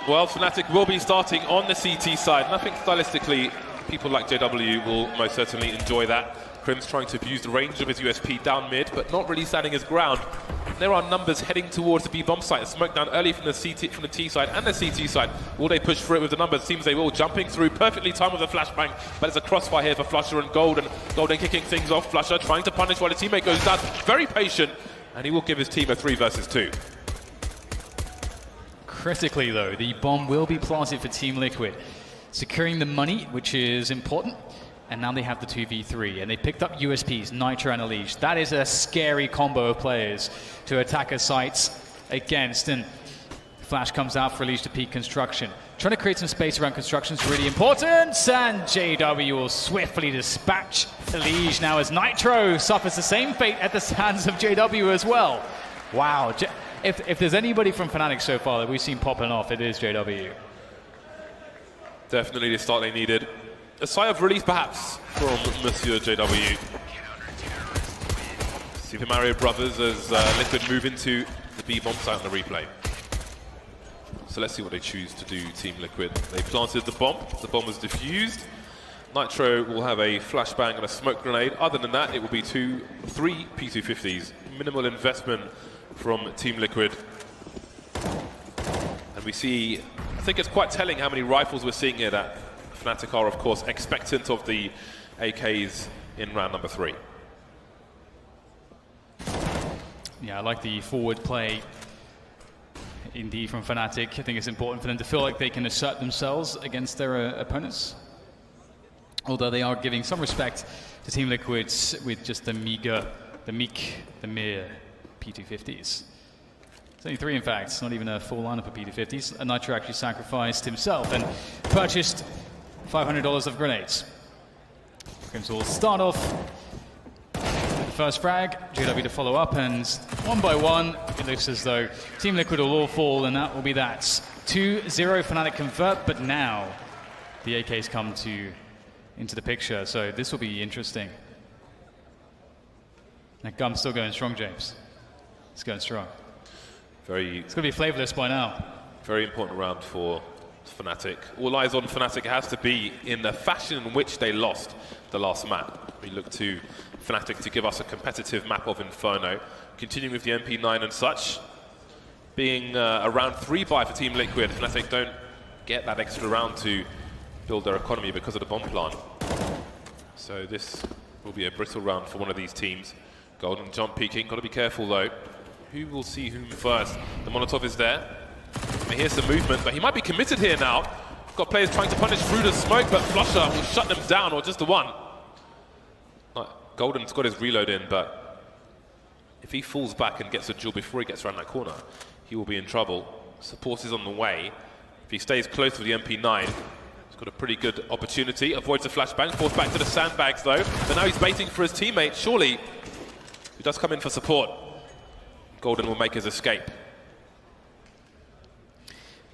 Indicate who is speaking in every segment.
Speaker 1: Well, Fnatic will be starting on the CT side, and I think stylistically, people like JW will most certainly enjoy that. Crim's trying to abuse the range of his USP down mid, but not really standing his ground. There are numbers heading towards the B bomb site. A smoke down early from the T side and the CT side. Will they push through it with the numbers? Seems they will. Jumping through perfectly timed with a flashbang, but it's a crossfire here for Flusher and Golden. Golden kicking things off. Flusher trying to punish while his teammate goes down. Very patient, and he will give his team a 3 versus 2.
Speaker 2: Critically though, the bomb will be planted for Team Liquid, securing the money, which is important, and now they have the 2v3, and they picked up USPs, Nitro and Elige. That is a scary combo of players to attacker sites against, and Flash comes out for Elige to peek construction. Trying to create some space around construction is really important, and JW will swiftly dispatch Elige now as Nitro suffers the same fate at the hands of JW as well. Wow. If there's anybody from Fnatic so far that we've seen popping off, it is JW.
Speaker 1: Definitely the start they needed. A sigh of relief, perhaps, from Monsieur JW. Super Mario Brothers as Liquid move into the B bomb site on the replay. So let's see what they choose to do, Team Liquid. They planted the bomb was defused. Nitro will have a flashbang and a smoke grenade. Other than that, it will be 3 P250s. Minimal investment from Team Liquid. And we see, I think it's quite telling how many rifles we're seeing here that Fnatic are, of course, expectant of the AKs in round number 3.
Speaker 2: Yeah, I like the forward play indeed from Fnatic. I think it's important for them to feel like they can assert themselves against their opponents. Although they are giving some respect to Team Liquid's with just the mere P250s. It's only 3, in fact. It's not even a full lineup of P250s. And Nitro actually sacrificed himself and purchased $500 of grenades. Crims will start off with the first frag, JW to follow up, and one by one, it looks as though Team Liquid will all fall, and that will be that. 2-0 Fnatic convert, but now the AKs come into the picture, so this will be interesting. That gum's still going strong, James. It's going strong. It's going to be flavorless by now.
Speaker 1: Very important round for Fnatic. All eyes on Fnatic has to be in the fashion in which they lost the last map. We look to Fnatic to give us a competitive map of Inferno. Continuing with the MP9 and such. Being a round 3 buy for Team Liquid, Fnatic don't get that extra round to build their economy because of the bomb plant. So this will be a brittle round for one of these teams. Golden jump peeking, got to be careful though. Who will see whom first? The Molotov is there. I hear some movement, but he might be committed here now. Got players trying to punish through the smoke, but Flusher will shut them down, or just the one. Golden's got his reload in, but if he falls back and gets a duel before he gets around that corner, he will be in trouble. Support is on the way. If he stays close to the MP9, he's got a pretty good opportunity. Avoids the flashbang, falls back to the sandbags though. But now he's waiting for his teammate, surely, who does come in for support. Golden will make his escape.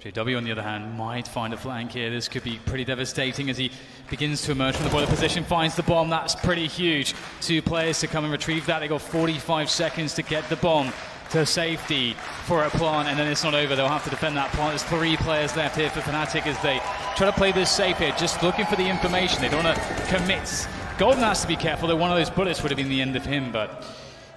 Speaker 2: JW, on the other hand, might find a flank here. This could be pretty devastating as he begins to emerge from the boiler position, finds the bomb. That's pretty huge. 2 players to come and retrieve that. They got 45 seconds to get the bomb to safety for a plant, and then it's not over. They'll have to defend that plant. There's 3 players left here for Fnatic as they try to play this safe here, just looking for the information. They don't want to commit. Golden has to be careful, though. One of those bullets would have been the end of him, but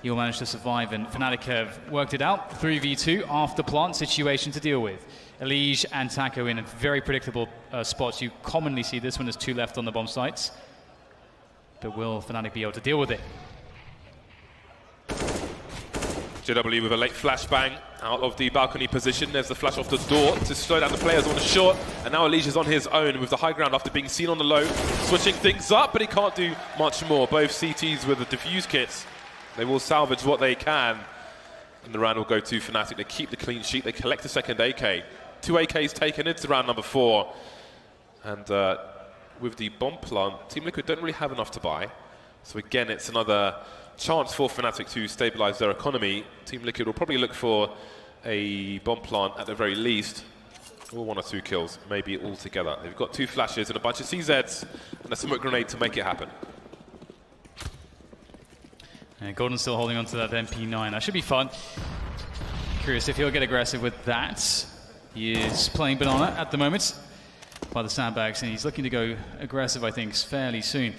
Speaker 2: he'll manage to survive, and Fnatic have worked it out. 3v2 after plant situation to deal with. Elige and Taco in very predictable spots. You commonly see this when there's 2 left on the bomb sites. But will Fnatic be able to deal with it?
Speaker 1: JW with a late flashbang out of the balcony position. There's the flash off the door to slow down the players on the short. And now Elige is on his own with the high ground after being seen on the low. Switching things up, but he can't do much more. Both CTs with the defuse kits. They will salvage what they can. And the round will go to Fnatic. They keep the clean sheet. They collect a second AK. 2 AKs taken into round number 4. And with the bomb plant, Team Liquid don't really have enough to buy. So again, it's another chance for Fnatic to stabilize their economy. Team Liquid will probably look for a bomb plant at the very least, or 1 or 2 kills, maybe all together. They've got 2 flashes and a bunch of CZs and a smoke grenade to make it happen.
Speaker 2: And Golden's still holding on to that MP9. That should be fun. Curious if he'll get aggressive with that. He is playing Banana at the moment by the sandbags, and he's looking to go aggressive, I think, fairly soon.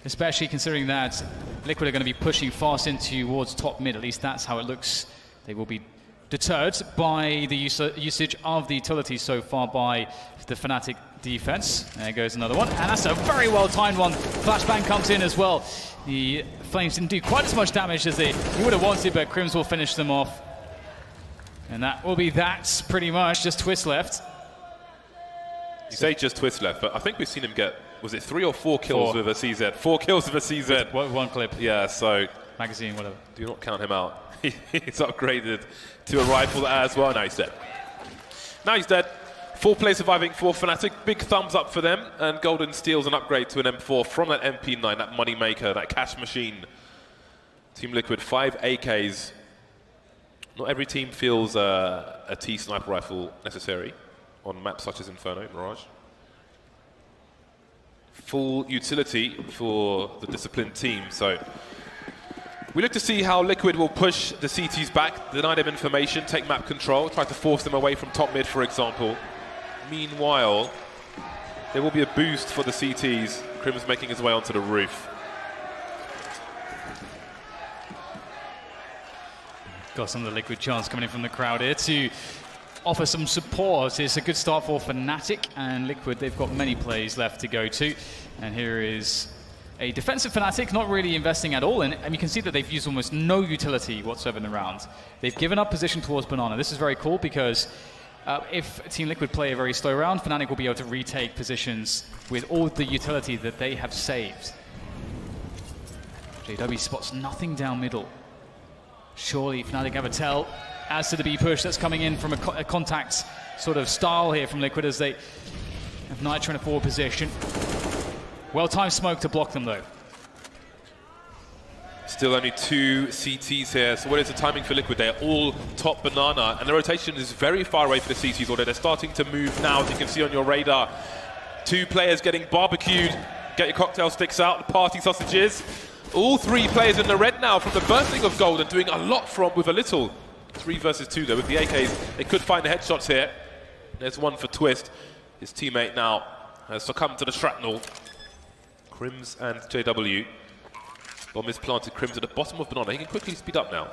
Speaker 2: Especially considering that Liquid are going to be pushing fast in towards top mid. At least that's how it looks. They will be deterred by the usage of the utility so far by the Fnatic defense. There goes another one, and that's a very well timed one. Flashbang comes in as well. The Flames didn't do quite as much damage as they would have wanted, but Crims will finish them off. And that will be that, pretty much. Just Twist left.
Speaker 1: You say just Twist left, but I think we've seen him get, was it 3 or 4 kills with a CZ? 4 kills with a CZ.
Speaker 2: With one clip.
Speaker 1: Yeah, so...
Speaker 2: Magazine, whatever.
Speaker 1: Do not count him out. He's upgraded to a rifle as well. Now he's dead. Now he's dead. 4 players surviving for Fnatic. Big thumbs up for them. And Golden steals an upgrade to an M4 from that MP9, that money maker, that cash machine. Team Liquid, 5 AKs. Not every team feels a T sniper rifle necessary on maps such as Inferno, Mirage. Full utility for the disciplined team. So we look to see how Liquid will push the CTs back, deny them information, take map control, try to force them away from top mid, for example. Meanwhile, there will be a boost for the CTs. Crims making his way onto the roof.
Speaker 2: Got some of the Liquid chants coming in from the crowd here to offer some support. It's a good start for Fnatic and Liquid. They've got many plays left to go to. And here is a defensive Fnatic, not really investing at all in it. And you can see that they've used almost no utility whatsoever in the round. They've given up position towards Banana. This is very cool because if Team Liquid play a very slow round, Fnatic will be able to retake positions with all the utility that they have saved. JW spots nothing down middle. Surely Fnatic have a tell as to the B push that's coming in from a contact sort of style here from Liquid as they have Nitro in a forward position. Well-timed smoke to block them though.
Speaker 1: Still only 2 CTs here, so what is the timing for Liquid? They're all top Banana, and the rotation is very far away for the CTs, although they're starting to move now, as you can see on your radar. 2 players getting barbecued. Get your cocktail sticks out, the party sausages. All 3 players in the red now from the bursting of gold and doing a lot from with a little. 3 versus 2 though, with the AKs. They could find the headshots here. There's one for Twist. His teammate now has succumbed to the shrapnel. Crims and JW. Bomb is planted. Crims at the bottom of Banana. He can quickly speed up now.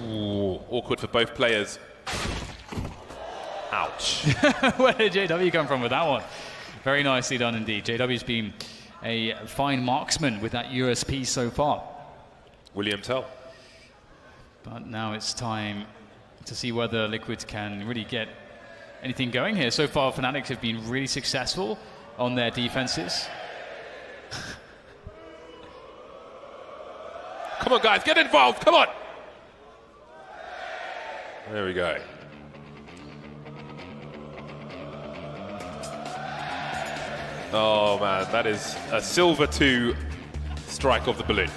Speaker 1: Ooh, awkward for both players. Ouch.
Speaker 2: Where did JW come from with that one? Very nicely done indeed. JW's been a fine marksman with that USP so far.
Speaker 1: William Tell.
Speaker 2: But now it's time to see whether Liquid can really get anything going here. So far, Fnatic have been really successful on their defenses.
Speaker 1: Come on, guys, get involved, come on! There we go. Oh man, that is a silver 2 strike of the balloon.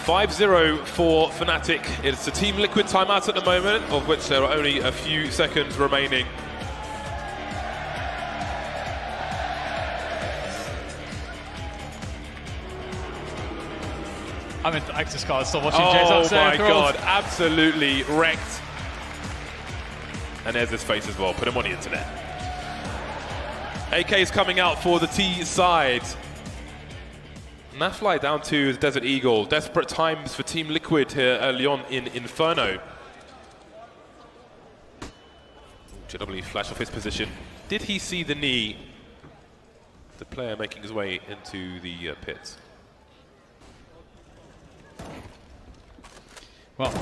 Speaker 1: 5-0 for Fnatic. It's a Team Liquid timeout at the moment, of which there are only a few seconds remaining.
Speaker 2: I just can't stop watching Jays upstairs.
Speaker 1: Oh my god, absolutely wrecked. And there's his face as well, put him on the internet. AK is coming out for the T side. Nafly down to the Desert Eagle. Desperate times for Team Liquid here early on in Inferno. JW flash off his position. Did he see the knee? The player making his way into the pits.
Speaker 2: Well,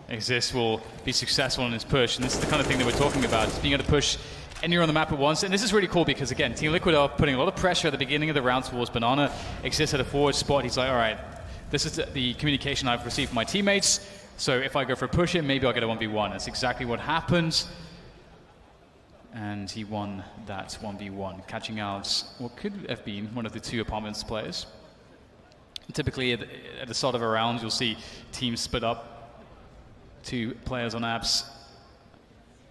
Speaker 2: ECS will be successful in his push, and this is the kind of thing that we're talking about, is being able to push anywhere on the map at once. And this is really cool because, again, Team Liquid are putting a lot of pressure at the beginning of the round towards Banana. ECS at a forward spot. He's like, all right, this is the communication I've received from my teammates, so if I go for a push in, maybe I'll get a 1v1. That's exactly what happened. And he won that 1v1, catching out what could have been one of the 2 apartments players. Typically, at the start of a round, you'll see teams split up. 2 players on apps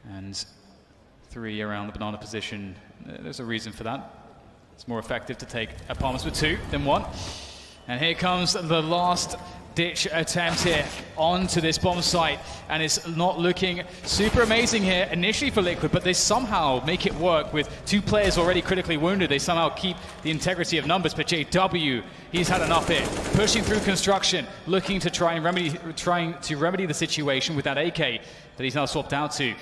Speaker 2: and 3 around the Banana position. There's a reason for that. It's more effective to take apartments with 2 than 1. And here comes the last ditch attempt here onto this bomb site, and it's not looking super amazing here initially for Liquid, but they somehow make it work with 2 players already critically wounded. They somehow keep the integrity of numbers, but JW, he's had enough here. Pushing through construction, looking to trying to remedy the situation with that AK that he's now swapped out to.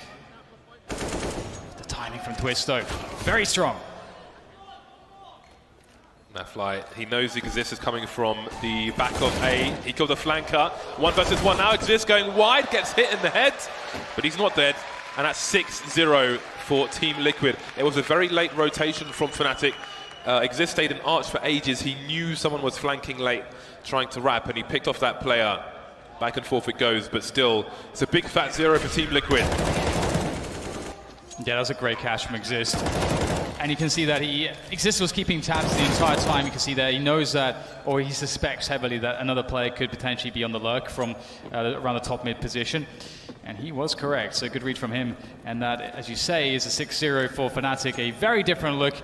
Speaker 2: The timing from Twist though, very strong.
Speaker 1: Nafly, he knows Exist is coming from the back of A. He killed a flanker. 1 versus 1 now. Exist going wide, gets hit in the head, but he's not dead. And that's 6-0 for Team Liquid. It was a very late rotation from Fnatic. Exist stayed in Arch for ages. He knew someone was flanking late, trying to wrap, and he picked off that player. Back and forth it goes, but still, it's a big fat 0 for Team Liquid.
Speaker 2: Yeah, that was a great catch from Exist. And you can see that Exist was keeping tabs the entire time. You can see that he knows that, or he suspects heavily that another player could potentially be on the lurk from around the top mid position. And he was correct, so good read from him. And that, as you say, is a 6-0 for Fnatic. A very different look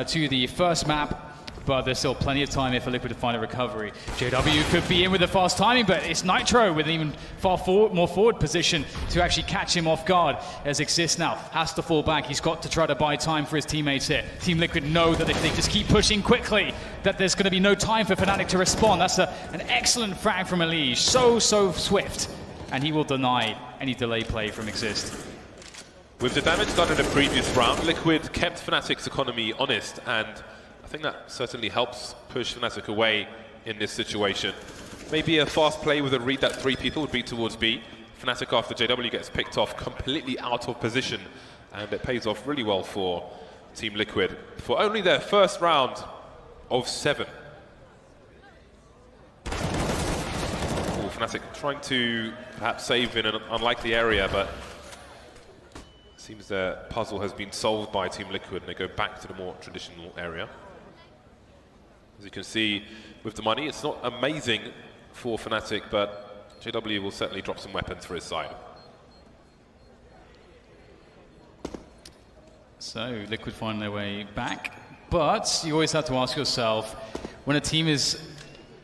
Speaker 2: to the first map. But there's still plenty of time here for Liquid to find a recovery. JW could be in with the fast timing, but it's Nitro with an even more forward position to actually catch him off guard. As Exist now has to fall back. He's got to try to buy time for his teammates here. Team Liquid know that if they just keep pushing quickly, that there's going to be no time for Fnatic to respond. That's an excellent frag from Elige. So swift. And he will deny any delay play from Exist.
Speaker 1: With the damage done in the previous round, Liquid kept Fnatic's economy honest, and I think that certainly helps push Fnatic away in this situation. Maybe a fast play with a read that 3 people would be towards B. Fnatic after JW gets picked off completely out of position, and it pays off really well for Team Liquid for only their first round of 7. Fnatic trying to perhaps save in an unlikely area, but it seems their puzzle has been solved by Team Liquid and they go back to the more traditional area. As you can see with the money, it's not amazing for Fnatic, but JW will certainly drop some weapons for his side.
Speaker 2: So Liquid find their way back, but you always have to ask yourself, when a team is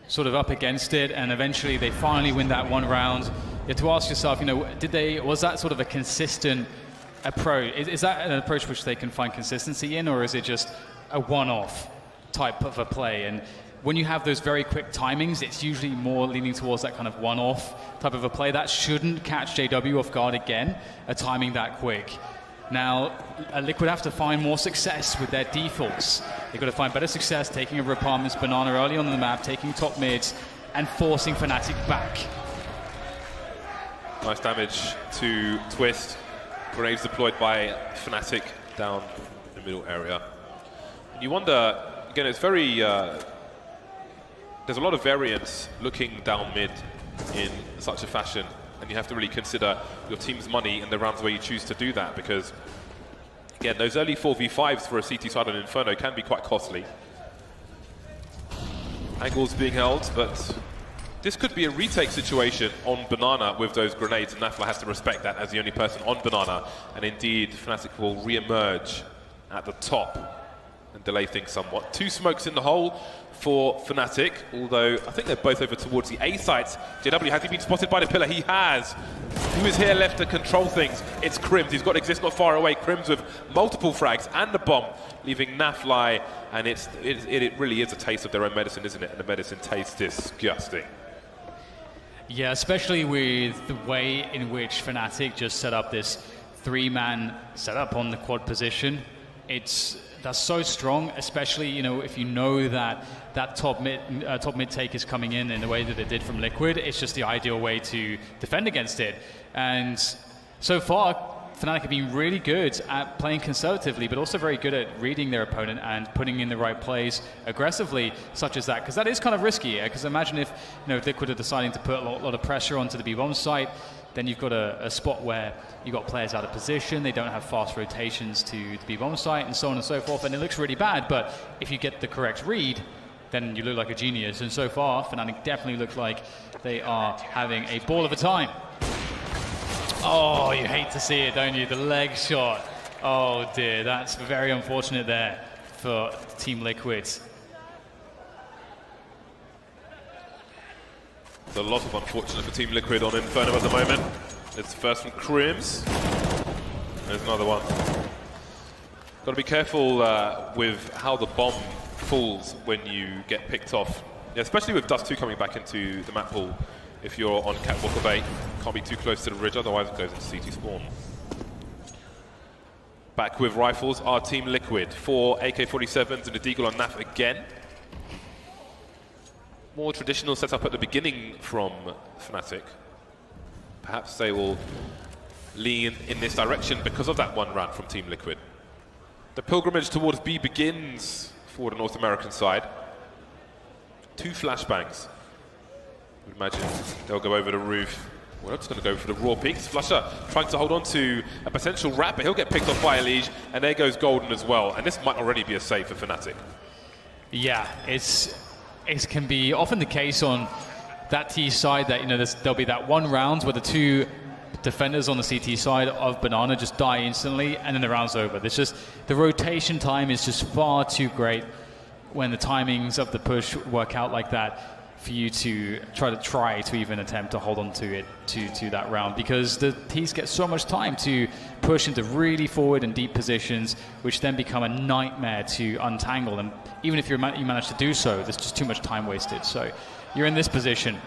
Speaker 2: sort of up against it and eventually they finally win that one round, you have to ask yourself, was that sort of a consistent approach? Is that an approach which they can find consistency in, or is it just a one-off type of a play? And when you have those very quick timings, it's usually more leaning towards that kind of one-off type of a play. That shouldn't catch JW off guard again, a timing that quick. Now, Liquid have to find more success with their defaults. They've got to find better success taking over apartments, Banana early on the map, taking top mids, and forcing Fnatic back.
Speaker 1: Nice damage to Twist. Grenades deployed by Fnatic down the middle area. You wonder, again, it's very... there's a lot of variance looking down mid in such a fashion, and you have to really consider your team's money in the rounds where you choose to do that, because, again, those early 4v5s for a CT side on Inferno can be quite costly. Angles being held, but this could be a retake situation on Banana with those grenades, and Nafla has to respect that as the only person on Banana, and indeed Fnatic will re-emerge at the top and delay things somewhat. 2 smokes in the hole for Fnatic, although I think they're both over towards the A sites. JW, has he been spotted by the pillar? He has. Who is here left to control things? It's Crims. He's got Exist not far away. Crims with multiple frags and the bomb, leaving Nafly, and it really is a taste of their own medicine, isn't it? And the medicine tastes disgusting.
Speaker 2: Yeah, especially with the way in which Fnatic just set up this 3-man setup on the quad position. That's so strong, especially if you know that top mid take is coming in the way that it did from Liquid. It's just the ideal way to defend against it. And so far, Fnatic have been really good at playing conservatively, but also very good at reading their opponent and putting in the right plays aggressively, such as that, because that is kind of risky. Because imagine if Liquid are deciding to put a lot of pressure onto the B-bomb site, then you've got a spot where you've got players out of position, they don't have fast rotations to the B-bomb site, and so on and so forth, and it looks really bad. But if you get the correct read, then you look like a genius. And so far, Fnatic definitely look like they are having a ball of a time. Oh, you hate to see it, don't you? The leg shot. Oh dear, that's very unfortunate there for Team Liquid.
Speaker 1: It's a lot of unfortunate for Team Liquid on Inferno at the moment. It's the first from Crims. There's another one. Got to be careful with how the bomb falls when you get picked off. Yeah, especially with Dust 2 coming back into the map pool. If you're on Catwalk of 8, can't be too close to the ridge, otherwise it goes into CT spawn. Back with rifles are Team Liquid. 4 AK-47s and a Deagle on NAF again. More traditional setup at the beginning from Fnatic. Perhaps they will lean in this direction because of that one round from Team Liquid. The pilgrimage towards B begins for the North American side. 2 flashbangs. I would imagine they'll go over the roof. We're just going to go for the raw peaks. Flusher trying to hold on to a potential wrap, but he'll get picked off by a Liege, and there goes Golden as well. And this might already be a save for Fnatic.
Speaker 2: Yeah, it can be often the case on that T side that, you know, there'll be that one round where the 2 defenders on the CT side of Banana just die instantly, and then the round's over. There's just, the rotation time is just far too great when the timings of the push work out like that for you to try to even attempt to hold on to it to that round, because the T's get so much time to push into really forward and deep positions, which then become a nightmare to untangle. And even if you manage to do so, there's just too much time wasted. So you're in this position.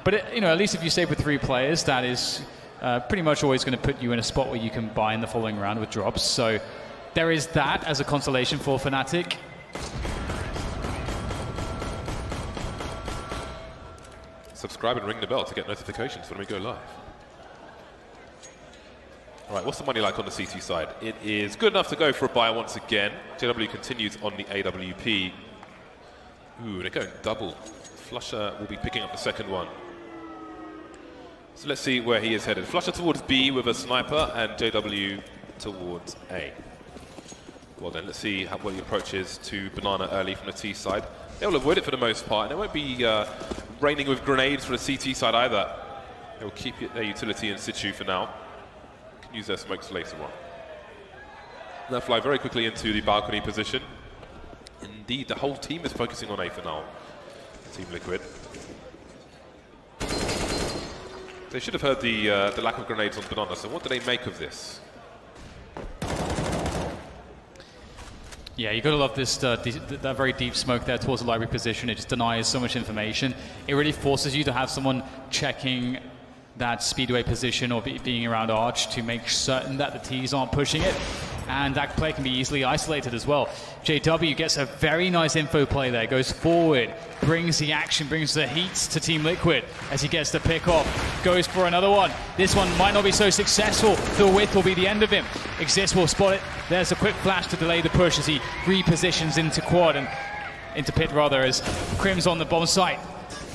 Speaker 2: But you know, at least if you save with 3 players, that is pretty much always going to put you in a spot where you can buy in the following round with drops. So there is that as a consolation for Fnatic.
Speaker 1: Subscribe and ring the bell to get notifications when we go live. All right, what's the money like on the CT side? It is good enough to go for a buy once again. JW continues on the AWP. Ooh, they're going double. Flusher will be picking up the second one. So let's see where he is headed. Flusher towards B with a sniper, and JW towards A. Well then, let's see what the approach is to Banana early from the T side. They'll avoid it for the most part, and they won't be raining with grenades for the CT side either. They'll keep their utility in situ for now. Can use their smokes later on. They'll fly very quickly into the balcony position. Indeed, the whole team is focusing on A for now. Team Liquid. They should have heard the lack of grenades on Banana, so what do they make of this?
Speaker 2: Yeah, you gotta love this that very deep smoke there towards the library position. It just denies so much information. It really forces you to have someone checking that speedway position or being around Arch to make certain that the T's aren't pushing it. And that play can be easily isolated as well. JW gets a very nice info play there, goes forward, brings the action, brings the heat to Team Liquid as he gets the pick off, goes for another one. This one might not be so successful. The width will be the end of him. ECS will spot it. There's a quick flash to delay the push as he repositions into quad and into pit rather, as Crim's on the bomb site.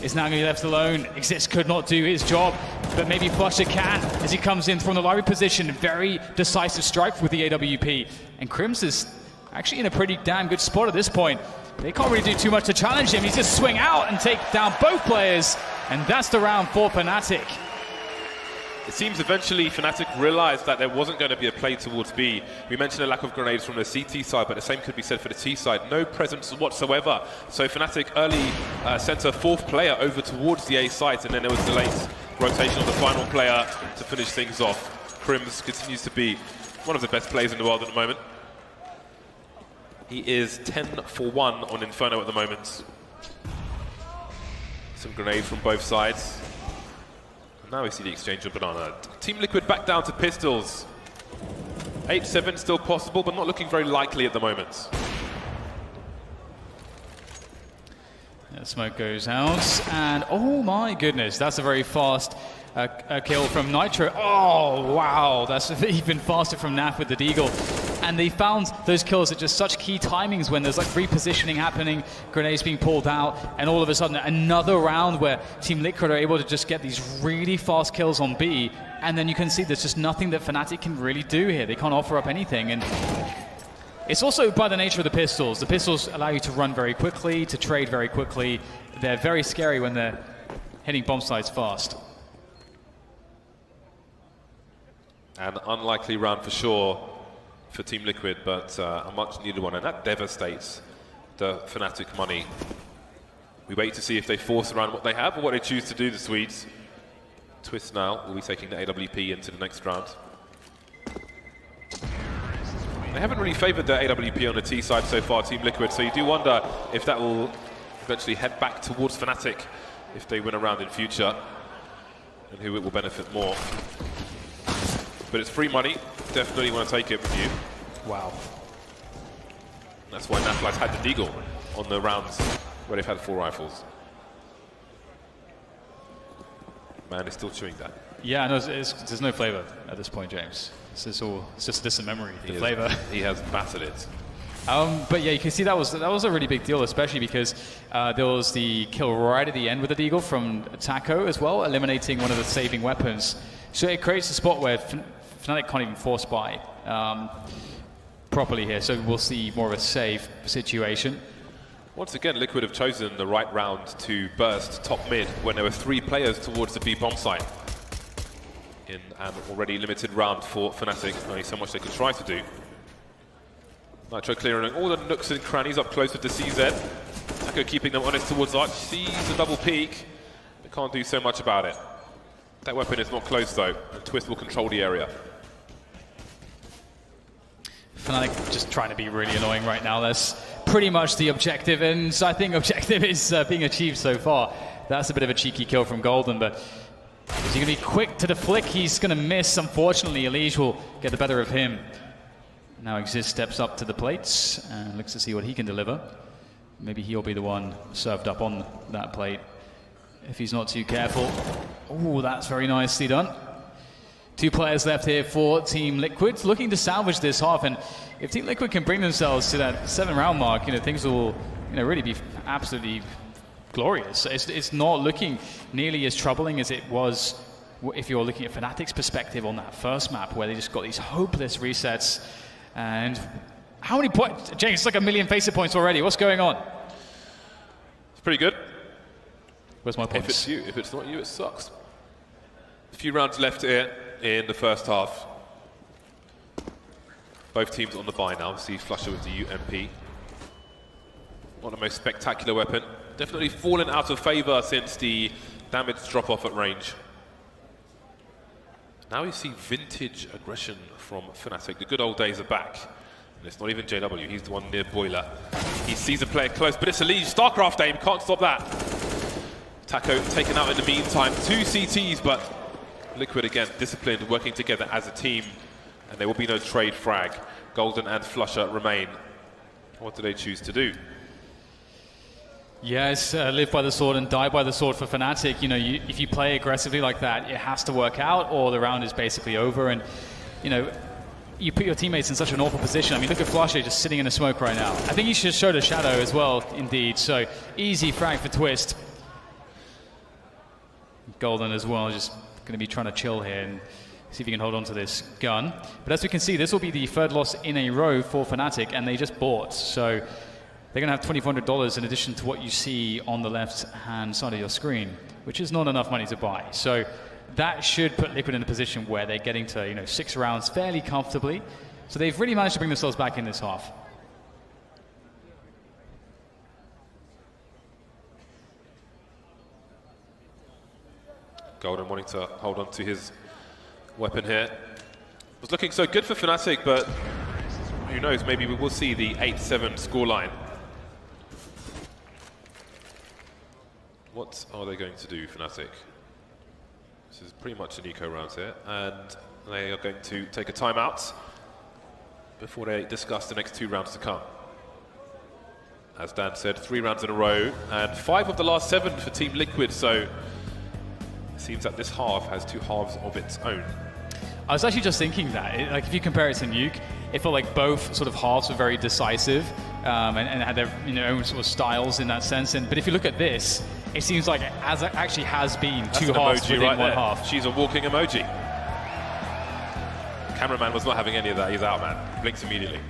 Speaker 2: Is now going to be left alone. ECS could not do his job, but maybe Flusher can as he comes in from the library position. Very decisive strike with the AWP. And Crims is actually in a pretty damn good spot at this point. They can't really do too much to challenge him. He's just swing out and take down both players. And that's the round for Fnatic.
Speaker 1: It seems eventually Fnatic realized that there wasn't going to be a play towards B. We mentioned a lack of grenades from the CT side, but the same could be said for the T side. No presence whatsoever. So Fnatic early sent a 4th player over towards the A site, and then there was the late rotation of the final player to finish things off. Crims continues to be one of the best players in the world at the moment. He is 10 for 1 on Inferno at the moment. Some grenades from both sides. Now we see the exchange of Banana. Team Liquid back down to pistols. 8-7 still possible, but not looking very likely at the moment.
Speaker 2: Yeah, smoke goes out, and oh my goodness, that's a very fast kill from Nitro. Oh wow, that's even faster from NAF with the Deagle. And they found those kills at just such key timings when there's like repositioning happening, grenades being pulled out, and all of a sudden another round where Team Liquid are able to just get these really fast kills on B, and then you can see there's just nothing that Fnatic can really do here. They can't offer up anything, and it's also by the nature of the pistols. The pistols allow you to run very quickly, to trade very quickly. They're very scary when they're hitting bomb sites fast.
Speaker 1: An unlikely round for sure for Team Liquid, but a much needed one, and that devastates the Fnatic money. We wait to see if they force around what they have or what they choose to do, the Swedes. Twist now will be taking the AWP into the next round. They haven't really favoured their AWP on the T side so far, Team Liquid, so you do wonder if that will eventually head back towards Fnatic if they win a round in future, and who it will benefit more. But it's free money, definitely want to take it with you.
Speaker 2: Wow.
Speaker 1: That's why Naflight's had the Deagle on the rounds where they've had 4 rifles. Man is still chewing that.
Speaker 2: Yeah, no, there's no flavour at this point, James. It's just a distant memory, the flavour.
Speaker 1: He has battered it.
Speaker 2: But yeah, you can see that was a really big deal, especially because there was the kill right at the end with the Deagle from Taco as well, eliminating one of the saving weapons. So it creates a spot where Fnatic can't even force buy properly here, so we'll see more of a save situation.
Speaker 1: Once again, Liquid have chosen the right round to burst top mid when there were 3 players towards the B bomb site. In an already limited round for Fnatic, only so much they could try to do. Nitro clearing all the nooks and crannies up close with the CZ. Taco keeping them honest towards Arch, sees the double peek, but can't do so much about it. That weapon is not close though, and Twist will control the area.
Speaker 2: Fnatic just trying to be really annoying right now. That's pretty much the objective, and I think objective is being achieved so far. That's a bit of a cheeky kill from Golden, but is he going to be quick to the flick? He's going to miss. Unfortunately, Elige will get the better of him. Now Exist steps up to the plates and looks to see what he can deliver. Maybe he'll be the one served up on that plate if he's not too careful. Oh, that's very nicely done. 2 players left here for Team Liquid, looking to salvage this half, and if Team Liquid can bring themselves to that 7-round mark, things will really be absolutely glorious. It's not looking nearly as troubling as it was if you're looking at Fnatic's perspective on that first map, where they just got these hopeless resets. And how many points? James, it's like 1 million FACEIT points already. What's going on?
Speaker 1: It's pretty good.
Speaker 2: Where's my points?
Speaker 1: If it's you, if it's not you, it sucks. A few rounds left here in the first half. Both teams on the buy now. See Flusher with the UMP. Not the most spectacular weapon. Definitely fallen out of favour since the damage drop off at range. Now we see vintage aggression from Fnatic. The good old days are back. And it's not even JW, he's the one near Boiler. He sees a player close, but it's Elige. StarCraft aim, can't stop that. Taco taken out in the meantime. 2 CTs, but Liquid again, disciplined, working together as a team. And there will be no trade frag. Golden and Flusher remain. What do they choose to do?
Speaker 2: Yes, live by the sword and die by the sword for Fnatic. If you play aggressively like that, it has to work out, or the round is basically over. And you put your teammates in such an awful position. I mean, look at Flusher just sitting in the smoke right now. I think he should show the shadow as well, indeed. So easy frag for Twist. Golden as well, just going to be trying to chill here and see if he can hold on to this gun. But as we can see, this will be the 3rd loss in a row for Fnatic, and they just bought. So they're going to have $2,400 in addition to what you see on the left-hand side of your screen, which is not enough money to buy. So that should put Liquid in a position where they're getting to 6 rounds fairly comfortably. So they've really managed to bring themselves back in this half.
Speaker 1: Golden wanting to hold on to his weapon here. Was looking so good for Fnatic, but who knows, maybe we will see the 8-7 scoreline. What are they going to do, Fnatic? This is pretty much an eco round here, and they are going to take a timeout before they discuss the next 2 rounds to come. As Dan said, 3 rounds in a row, and 5 of the last 7 for Team Liquid, so it seems that this half has 2 halves of its own.
Speaker 2: I was actually just thinking that, like if you compare it to Nuke, it felt like both sort of halves were very decisive and had their own sort of styles in that sense. But if you look at this, it seems like it actually has been
Speaker 1: That's
Speaker 2: 2 halves
Speaker 1: emoji
Speaker 2: within
Speaker 1: right
Speaker 2: 1
Speaker 1: there.
Speaker 2: half.
Speaker 1: She's a walking emoji. Cameraman was not having any of that. He's out, man. Blinks immediately.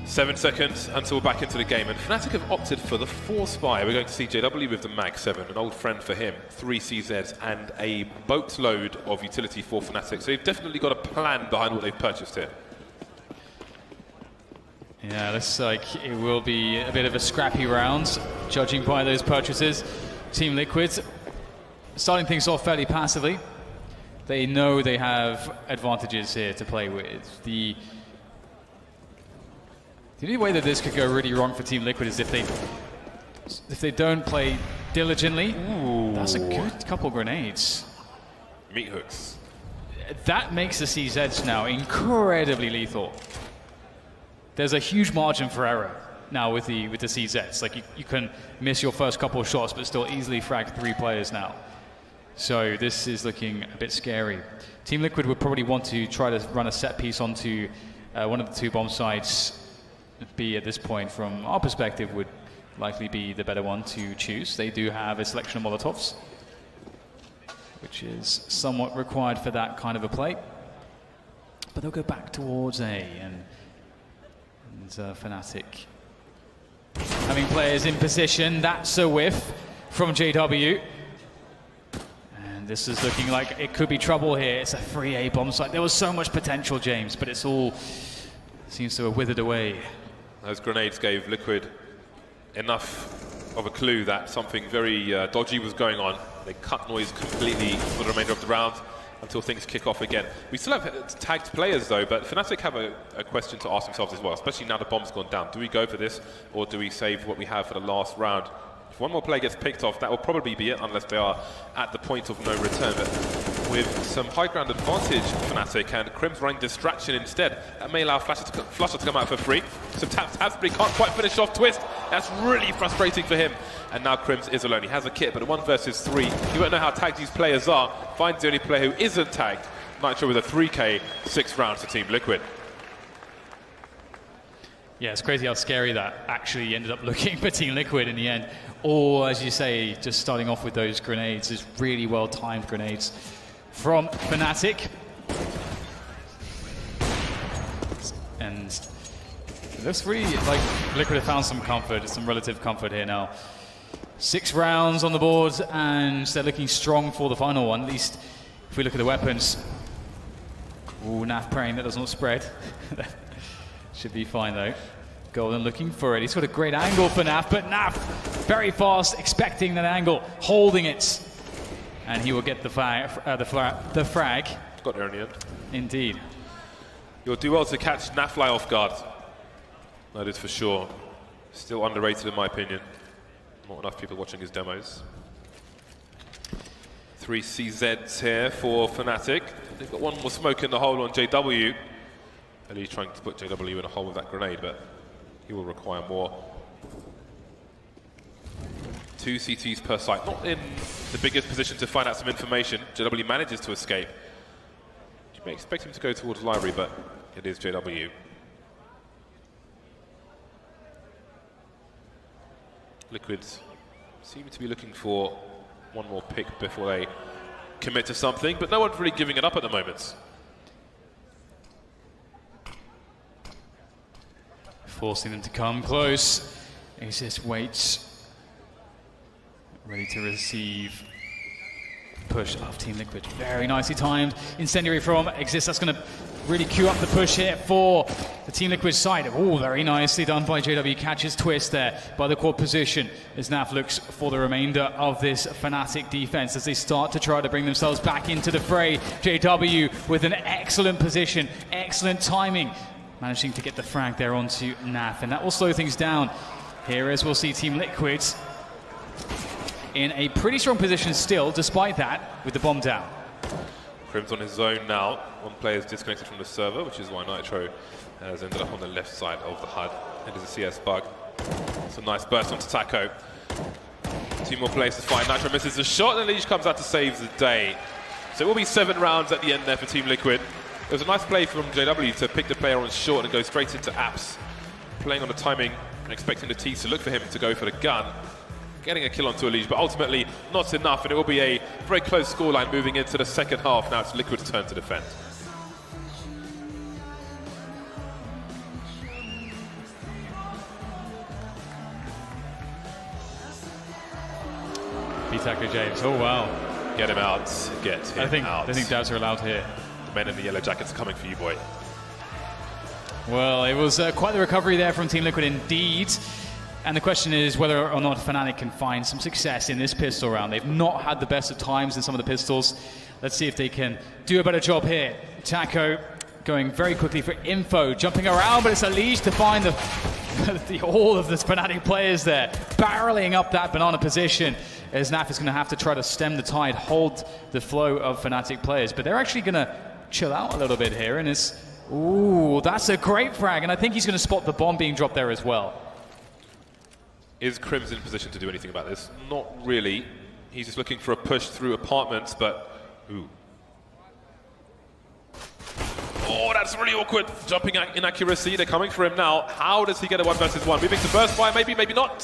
Speaker 1: 7 seconds until we're back into the game, and Fnatic have opted for the 4 spy. We're going to see JW with the Mag 7, an old friend for him, 3 CZs, and a boatload of utility for Fnatic. So they've definitely got a plan behind what they've purchased here.
Speaker 2: Yeah, looks like it will be a bit of a scrappy round, judging by those purchases. Team Liquid starting things off fairly passively. They know they have advantages here to play with. The only way that this could go really wrong for Team Liquid is if they don't play diligently. Ooh. That's a good couple grenades.
Speaker 1: Meat hooks.
Speaker 2: That makes the CZs now incredibly lethal. There's a huge margin for error now with the CZs. Like you can miss your first couple of shots, but still easily frag 3 players now. So this is looking a bit scary. Team Liquid would probably want to try to run a set piece onto one of the 2 bomb sites. B at this point, from our perspective, would likely be the better one to choose. They do have a selection of Molotovs, which is somewhat required for that kind of a play. But they'll go back towards A, and Fnatic having players in position. That's a whiff from JW. And this is looking like it could be trouble here. It's a free A bomb site. There was so much potential, James, but it's all seems to have withered away.
Speaker 1: Those grenades gave Liquid enough of a clue that something very dodgy was going on. They cut noise completely for the remainder of the round until things kick off again. We still have tagged players though, but Fnatic have a question to ask themselves as well, especially now the bomb's gone down. Do we go for this, or do we save what we have for the last round? If one more player gets picked off, that will probably be it, unless they are at the point of no return. But with some high ground advantage, Fnatic, and Crim's running distraction instead, that may allow Flusher to come out for free. Some taps, but he can't quite finish off Twist. That's really frustrating for him. And now Crims is alone. He has a kit, but a 1 versus 3. You won't know how tagged these players are. Finds the only player who isn't tagged. Nitro with a 3K, 6 rounds to Team Liquid.
Speaker 2: Yeah, it's crazy how scary that actually ended up looking for Team Liquid in the end. Or, as you say, just starting off with those grenades, is really well-timed grenades from Fnatic. And it looks really like Liquid have found some comfort, some relative comfort here now. 6 rounds on the board, and they're looking strong for the final one, at least if we look at the weapons. Ooh, Naf praying that does not spread. Should be fine though. Golden looking for it. He's got a great angle for Naf, but Naf very fast, expecting that angle, holding it. And he will get the frag.
Speaker 1: Got there in the end.
Speaker 2: Indeed.
Speaker 1: You'll do well to catch Nafly off guard. That is for sure. Still underrated in my opinion. Not enough people watching his demos. 3 CZs here for Fnatic. They've got one more smoke in the hole on JW. And he's trying to put JW in a hole with that grenade, but he will require more. 2 CTs per site. Not in the biggest position to find out some information. JW manages to escape. You may expect him to go towards library, but it is JW. Liquids seem to be looking for one more pick before they commit to something, but no one's really giving it up at the moment.
Speaker 2: Forcing them to come close. ECS waits. Ready to receive. Push off Team Liquid. Very nicely timed. Incendiary from Exist. That's going to really queue up the push here for the Team Liquid side. Oh, very nicely done by JW. Catches Twist there by the quad position as Naf looks for the remainder of this Fnatic defense as they start to try to bring themselves back into the fray. JW with an excellent position, excellent timing, managing to get the frag there onto Naf, and that will slow things down here as we'll see Team Liquid in a pretty strong position still, despite that, with the bomb down.
Speaker 1: Crim's on his own now. One player is disconnected from the server, which is why Nitro has ended up on the left side of the HUD. It is a CS bug. It's a nice burst onto Taco. 2 more players to find. Nitro misses the shot, and Leash comes out to save the day. So it will be 7 rounds at the end there for Team Liquid. It was a nice play from JW to pick the player on short and go straight into apps. Playing on the timing and expecting the T's to look for him to go for the gun. Getting a kill onto Elige, but ultimately not enough, and it will be a very close scoreline moving into the second half. Now it's Liquid's turn to defend.
Speaker 2: Taco James, oh wow.
Speaker 1: Get him out, get him out.
Speaker 2: I think dabs are allowed here.
Speaker 1: The men in the yellow jackets are coming for you, boy.
Speaker 2: Well, it was quite the recovery there from Team Liquid indeed. And the question is whether or not Fnatic can find some success in this pistol round. They've not had the best of times in some of the pistols. Let's see if they can do a better job here. Taco going very quickly for info, jumping around, but it's Elige to find all of the Fnatic players there, barreling up that banana position, as Naf is going to have to try to stem the tide, hold the flow of Fnatic players. But they're actually going to chill out a little bit here, and it's... Ooh, that's a great frag, and I think he's going to spot the bomb being dropped there as well.
Speaker 1: Is Crimson in position to do anything about this? Not really. He's just looking for a push through apartments, but... Ooh. Oh, that's really awkward. Jumping inaccuracy. They're coming for him now. How does he get a 1 versus 1? Moving to burst fire, maybe, maybe not.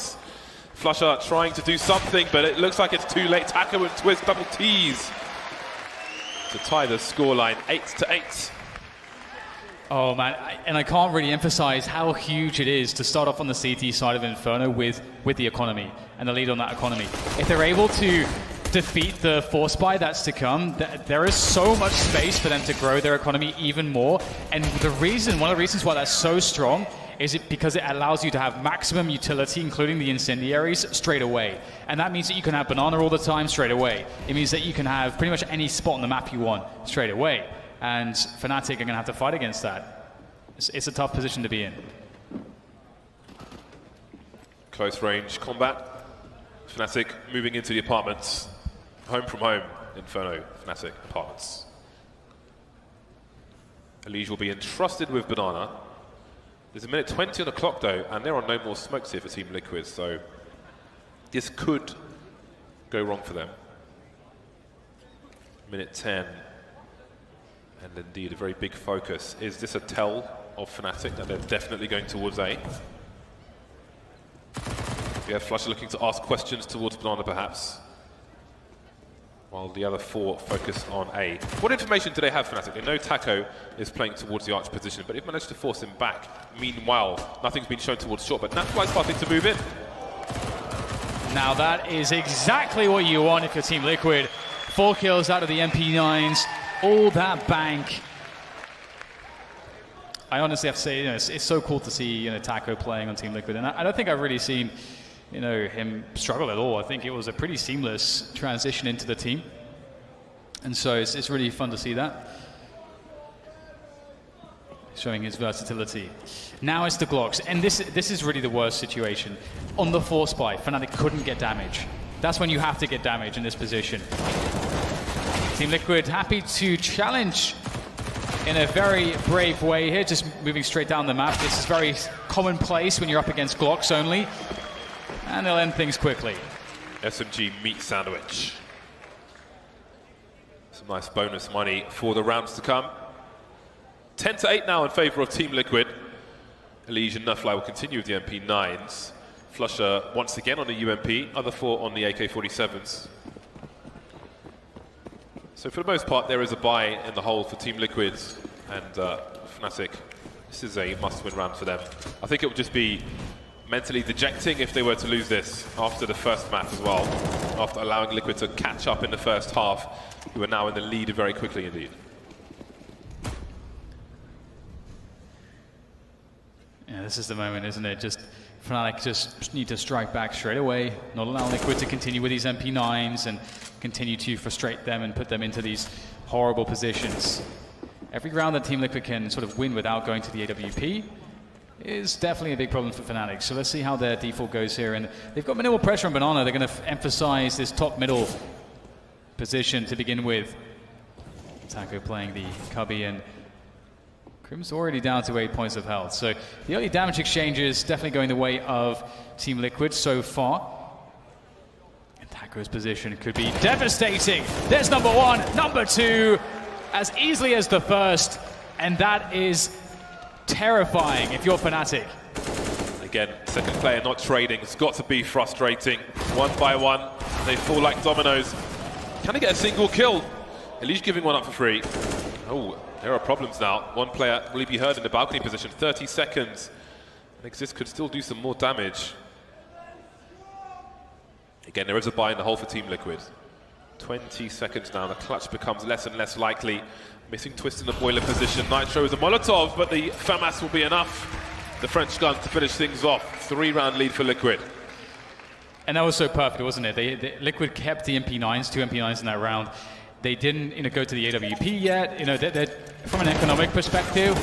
Speaker 1: Flusher trying to do something, but it looks like it's too late. Taco and Twist double T's to tie the scoreline 8-8.
Speaker 2: Oh man, and I can't really emphasize how huge it is to start off on the CT side of Inferno with the economy and the lead on that economy. If they're able to defeat the force buy that's to come, there is so much space for them to grow their economy even more. And one of the reasons why that's so strong is because it allows you to have maximum utility, including the incendiaries, straight away. And that means that you can have banana all the time straight away. It means that you can have pretty much any spot on the map you want straight away. And Fnatic are going to have to fight against that. It's a tough position to be in.
Speaker 1: Close range combat. Fnatic moving into the apartments. Home from home, Inferno, Fnatic apartments. Elige will be entrusted with banana. There's a minute 20 on the clock though, and there are no more smokes here for Team Liquid, so this could go wrong for them. Minute 10. And indeed, a very big focus. Is this a tell of Fnatic that they're definitely going towards A? Yeah, Flusher looking to ask questions towards banana, perhaps. While the other four focus on A. What information do they have, Fnatic? They know Taco is playing towards the arch position, but they've managed to force him back. Meanwhile, nothing's been shown towards short, but Natfly is starting to move in.
Speaker 2: Now that is exactly what you want if you're Team Liquid. 4 kills out of the MP9s. All that bank. I honestly have to say, it's so cool to see Taco playing on Team Liquid, and I don't think I've really seen him struggle at all. I think it was a pretty seamless transition into the team, and so it's really fun to see that. Showing his versatility. Now it's the Glocks, and this is really the worst situation. On the force buy, Fnatic couldn't get damage. That's when you have to get damage in this position. Team Liquid happy to challenge in a very brave way here, just moving straight down the map. This is very commonplace when you're up against Glocks only, and they'll end things quickly.
Speaker 1: SMG meat sandwich. Some nice bonus money for the rounds to come. 10-8 now in favor of Team Liquid. Elige and Natfly will continue with the MP9s. Flusher once again on the UMP, other 4 on the AK-47s. So for the most part, there is a buy in the hole for Team Liquid and Fnatic. This is a must-win round for them. I think it would just be mentally dejecting if they were to lose this after the first map as well, after allowing Liquid to catch up in the first half, who are now in the lead very quickly indeed.
Speaker 2: Yeah, this is the moment, isn't it? Just Fnatic just need to strike back straight away, not allow Liquid to continue with these MP9s and continue to frustrate them and put them into these horrible positions. Every round that Team Liquid can sort of win without going to the AWP is definitely a big problem for Fnatic. So let's see how their default goes here. And they've got minimal pressure on banana. They're going to emphasize this top middle position to begin with. Taco playing the cubby, and Crim's already down to 8 points of health. So the early damage exchanges definitely going the way of Team Liquid so far. And Taco's position could be devastating. There's number 1, number 2, as easily as the first. And that is terrifying if you're Fnatic.
Speaker 1: Again, second player not trading. It's got to be frustrating. One by one, they fall like dominoes. Can they get a single kill? Elige giving one up for free. Oh, there are problems now. One player will be heard in the balcony position. 30 seconds. And Exist could still do some more damage. Again, there is a buy in the hole for Team Liquid. 20 seconds now. The clutch becomes less and less likely. Missing Twist in the boiler position. Nitro is a Molotov, but the FAMAS will be enough. The French gun to finish things off. 3-round lead for Liquid.
Speaker 2: And that was so perfect, wasn't it? Liquid kept the MP9s, 2 MP9s in that round. They didn't, go to the AWP yet. They're, from an economic perspective,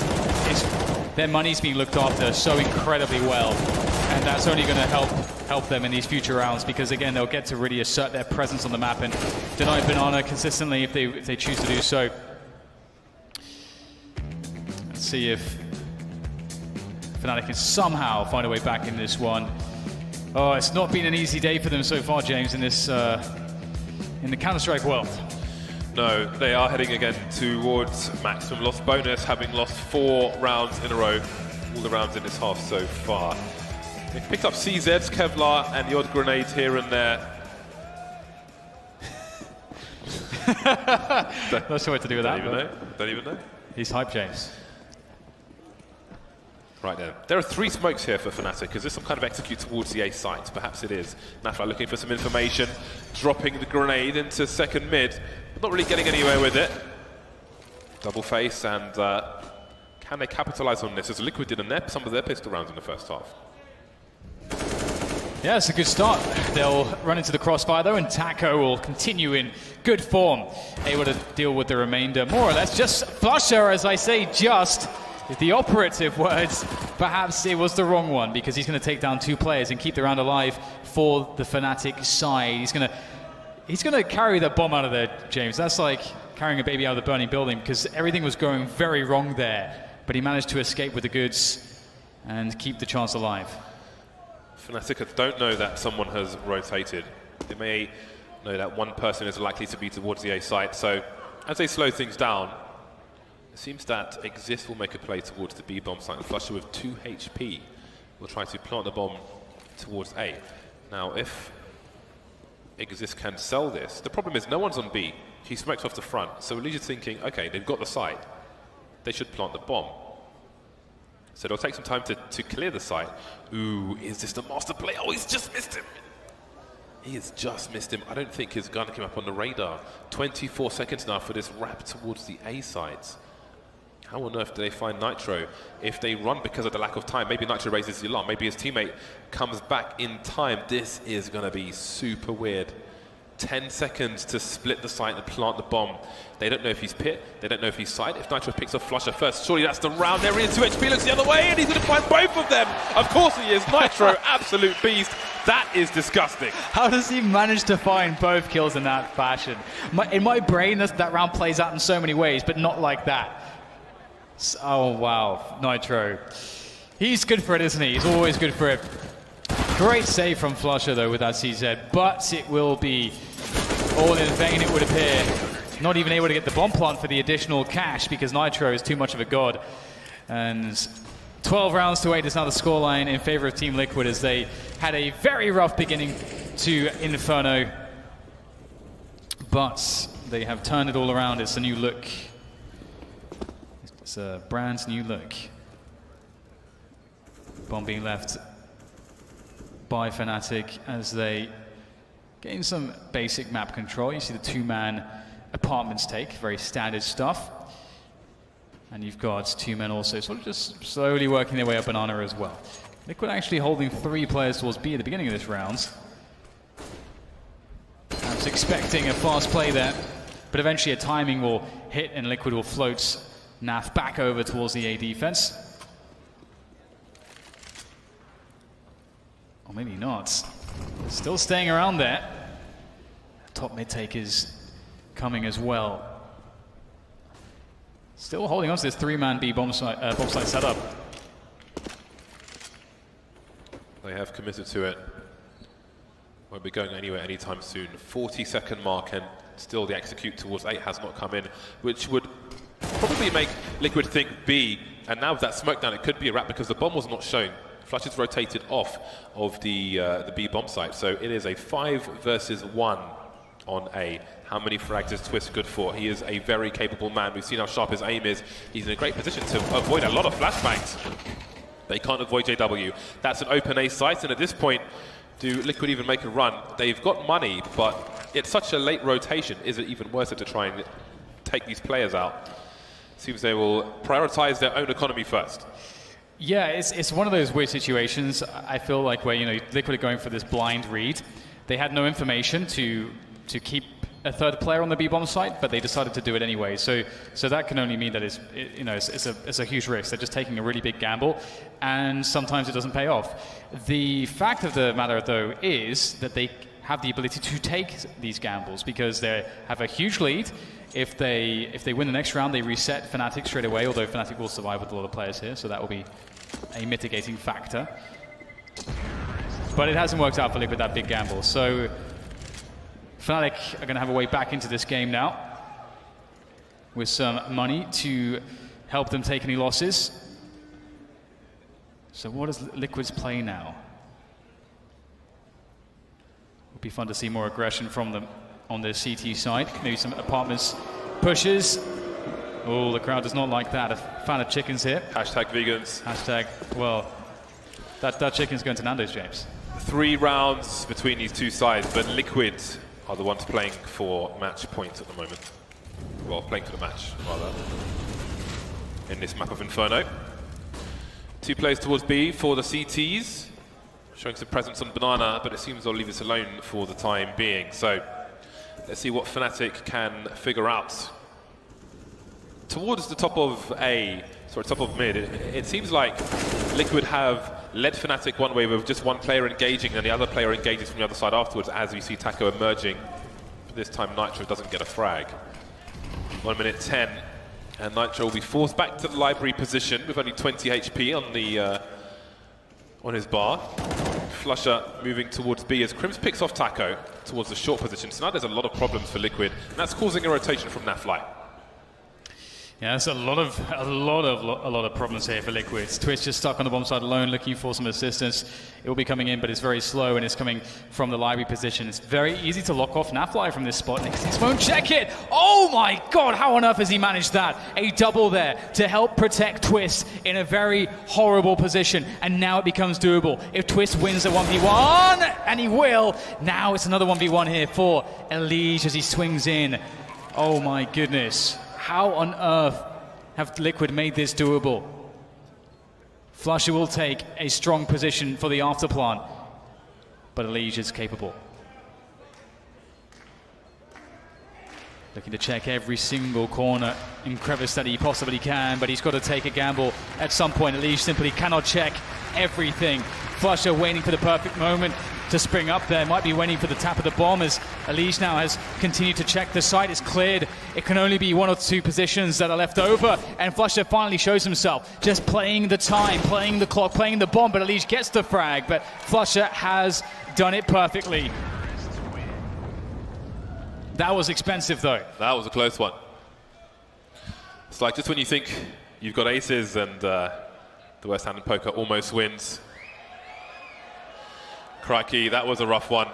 Speaker 2: their money's being looked after so incredibly well, and that's only going to help them in these future rounds, because again, they'll get to really assert their presence on the map and deny Banana consistently if they choose to do so. Let's see if Fnatic can somehow find a way back in this one. Oh, it's not been an easy day for them so far, James, in this in the Counter-Strike world.
Speaker 1: No, they are heading again towards maximum loss bonus, having lost 4 rounds in a row, all the rounds in this half so far. They've picked up CZs, Kevlar, and the odd grenade here and there.
Speaker 2: Not sure what to do with that.
Speaker 1: Don't even know.
Speaker 2: He's hype, James.
Speaker 1: Right then. There are 3 smokes here for Fnatic. Is this some kind of execute towards the A site? Perhaps it is. Nafla looking for some information, dropping the grenade into second mid, but not really getting anywhere with it. Double face, and can they capitalize on this? As Liquid did in some of their pistol rounds in the first half.
Speaker 2: Yeah, it's a good start. They'll run into the crossfire though, and Taco will continue in good form, able to deal with the remainder more or less. Just Flusher, as I say, just. The operative words, perhaps it was the wrong one, because he's going to take down 2 players and keep the round alive for the Fnatic side. He's going to carry that bomb out of there, James. That's like carrying a baby out of the burning building, because everything was going very wrong there, but he managed to escape with the goods and keep the chance alive.
Speaker 1: Fnatic don't know that someone has rotated. They may know that one person is likely to be towards the A site, so as they slow things down, it seems that ECS will make a play towards the B bomb site. Flusher with 2 HP will try to plant the bomb towards A. Now, if ECS can sell this, the problem is no one's on B. He smokes off the front, so Legion's thinking, okay, they've got the site. They should plant the bomb. So it'll take some time to clear the site. Ooh, is this the master play? Oh, he's just missed him. He has just missed him. I don't think his gun came up on the radar. 24 seconds now for this wrap towards the A sites. How on earth do they find Nitro? If they run because of the lack of time, maybe Nitro raises the alarm, maybe his teammate comes back in time. This is going to be super weird. 10 seconds to split the site and plant the bomb. They don't know if he's pit, they don't know if he's side. If Nitro picks off Flusher first, surely that's the round. They're in 2 HP, looks the other way, and he's going to find both of them. Of course he is. Nitro, absolute beast. That is disgusting.
Speaker 2: How does he manage to find both kills in that fashion? In my brain, that round plays out in so many ways, but not like that. Oh, wow. Nitro. He's good for it, isn't he? He's always good for it. Great save from Flusher, though, with that CZ, but it will be all in vain, it would appear. Not even able to get the bomb plant for the additional cash, because Nitro is too much of a god. And 12 rounds to 8 is now the scoreline in favor of Team Liquid, as they had a very rough beginning to Inferno. But they have turned it all around. It's a new look. It's a brand new look. Bomb being left by Fnatic as they gain some basic map control. You see the 2-man apartments take, very standard stuff. And you've got 2 men also sort of just slowly working their way up Banana as well. Liquid actually holding 3 players towards B at the beginning of this round. I was expecting a fast play there, but eventually a timing will hit and Liquid will float Naf back over towards the A defense. Or maybe not. Still staying around there. Top mid take is coming as well. Still holding on to this 3-man B bomb site setup.
Speaker 1: They have committed to it. Won't be going anywhere anytime soon. 40-second mark, and still the execute towards 8 has not come in, which would probably make Liquid think B. And now with that smoke down, it could be a wrap because the bomb was not shown. Flush is rotated off of the B bomb site, so it is a 5 versus 1 on A. How many frags is Twist good for? He is a very capable man. We've seen how sharp his aim is. He's in a great position to avoid a lot of flashbangs. They can't avoid JW. That's an open A site, and at this point, do Liquid even make a run? They've got money, but it's such a late rotation, is it even worth it to try and take these players out? Seems they will prioritize their own economy first.
Speaker 2: Yeah, it's one of those weird situations, I feel like, where, you know, Liquid are going for this blind read. They had no information to keep a third player on the B-bomb site, but they decided to do it anyway. So that can only mean that it's a huge risk. They're just taking a really big gamble, and sometimes it doesn't pay off. The fact of the matter, though, is that they have the ability to take these gambles because they have a huge lead. If they win the next round, they reset Fnatic straight away, although Fnatic will survive with a lot of players here, so that will be a mitigating factor. But it hasn't worked out for Liquid, that big gamble. So Fnatic are going to have a way back into this game now with some money to help them take any losses. So what does Liquid's play now? Would be fun to see more aggression from them on the CT side. Maybe some apartments pushes. Oh, the crowd does not like that. A fan of chickens here.
Speaker 1: Hashtag vegans.
Speaker 2: Hashtag, well, that chicken's going to Nando's, James. 3
Speaker 1: rounds between these two sides, but Liquid are the ones playing for match points at the moment. Well, playing for the match, rather, in this map of Inferno. 2 players towards B for the CTs, showing some presence on Banana, but it seems they'll leave this alone for the time being. So let's see what Fnatic can figure out. Towards the top of top of mid, it seems like Liquid have led Fnatic one way with just one player engaging, and the other player engages from the other side afterwards as we see Taco emerging. But this time Nitro doesn't get a frag. 1 minute 10, and Nitro will be forced back to the library position with only 20 HP on the on his bar. Flusher moving towards B as Crims picks off Taco towards the short position. So now there's a lot of problems for Liquid, and that's causing a rotation from Nafly.
Speaker 2: Yeah, there's a lot of problems here for Liquid. Twitch just stuck on the bomb side alone, looking for some assistance. It will be coming in, but it's very slow, and it's coming from the library position. It's very easy to lock off Nafly from this spot. He won't check it. Oh my God, how on earth has he managed that? A double there to help protect Twist in a very horrible position, and now it becomes doable. If Twist wins a 1v1, and he will, now it's another 1v1 here for Elige as he swings in. Oh my goodness. How on earth have Liquid made this doable? Flusher will take a strong position for the afterplant, but Elige is capable. Looking to check every single corner and crevice that he possibly can, but he's got to take a gamble at some point. Elige simply cannot check everything. Flusher waiting for the perfect moment to spring up there. Might be waiting for the tap of the bomb as Elige now has continued to check. The site is cleared. It can only be 1 or 2 positions that are left over, and Flusher finally shows himself, just playing the time, playing the clock, playing the bomb, but Elige gets the frag, but Flusher has done it perfectly. That was expensive though. That
Speaker 1: was a close one. It's like just when you think you've got aces and the worst hand in poker almost wins. Crikey, that was a rough one.